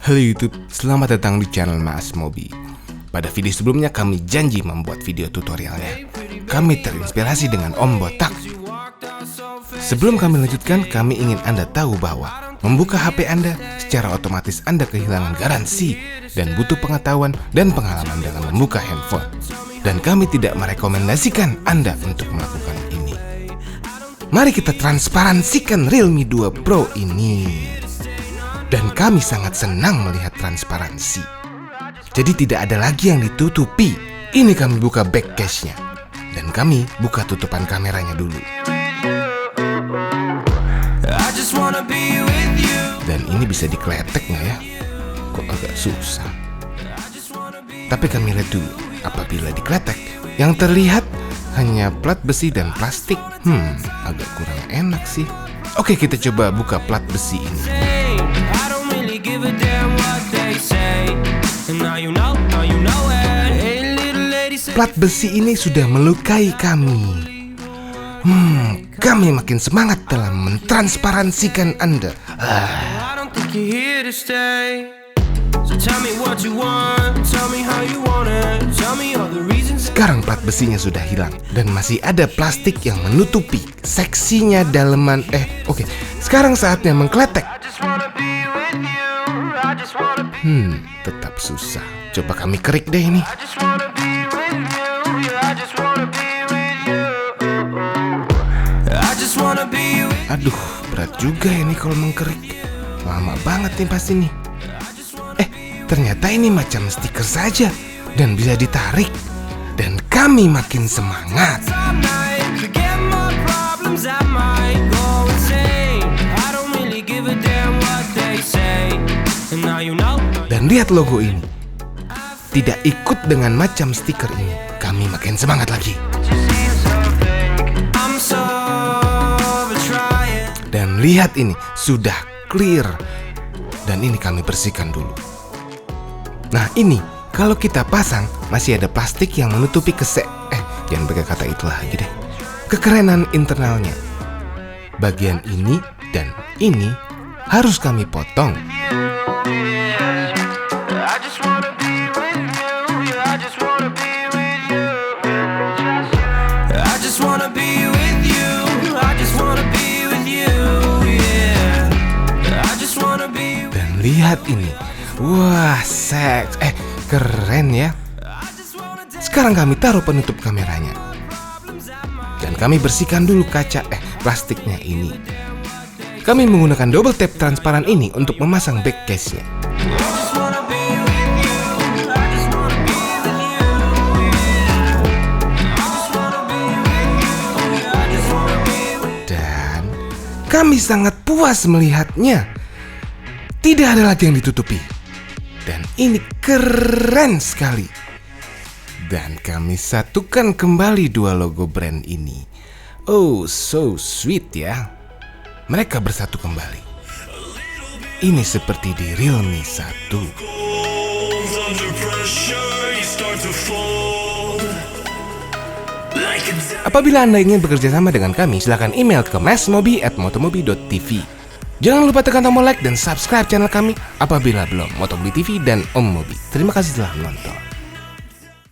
Halo YouTube, selamat datang di channel Mas Mobi. Pada video sebelumnya kami janji membuat video tutorialnya. Kami terinspirasi dengan Om Botak. Sebelum kami lanjutkan, kami ingin Anda tahu bahwa membuka HP Anda secara otomatis Anda kehilangan garansi dan butuh pengetahuan dan pengalaman dalam membuka handphone. Dan kami tidak merekomendasikan Anda untuk melakukan ini. Mari kita transparansikan Realme 2 Pro ini. Dan kami sangat senang melihat transparansi. Jadi tidak ada lagi yang ditutupi. Ini kami buka back case-nya. Dan kami buka tutupan kameranya dulu. Dan ini bisa dikletek nggak ya? Kok agak susah. Tapi kami lihat dulu. Apabila dikletek, yang terlihat hanya plat besi dan plastik. Agak kurang enak sih. Oke, kita coba buka plat besi ini. Plat besi ini sudah melukai kami. Kami makin semangat dalam mentransparansikan Anda. Sekarang plat besinya sudah hilang dan masih ada plastik yang menutupi seksinya daleman. Oke. Sekarang saatnya mengkletek. Tetap susah. Coba kami kerik deh ini. Aduh, berat juga ini kalau mengkerik. Lama banget nih pasti nih. Ternyata ini macam stiker saja dan bisa ditarik. Dan kami makin semangat. Dan lihat logo ini. Tidak ikut dengan macam stiker ini. Kami makin semangat lagi. Dan lihat ini, sudah clear. Dan ini kami bersihkan dulu. Nah ini, kalau kita pasang, masih ada plastik yang menutupi jangan pakai kata itu lagi deh. Kekerenan internalnya. Bagian ini dan ini harus kami potong. Dan lihat ini. Wah, seks. Keren ya. Sekarang kami taruh penutup kameranya. Dan kami bersihkan dulu kaca plastiknya ini. Kami menggunakan double tape transparan ini untuk memasang back case-nya. Dan kami sangat puas melihatnya. Tidak ada lagi yang ditutupi. Dan ini keren sekali. Dan kami satukan kembali dua logo brand ini. Oh, so sweet ya. Mereka bersatu kembali. Ini seperti di Realme 1. Apabila Anda ingin bekerja sama dengan kami, silakan email ke masmobi@motomobi.tv. Jangan lupa tekan tombol like dan subscribe channel kami apabila belum. Motomobi TV dan Om Mobi. Terima kasih telah menonton.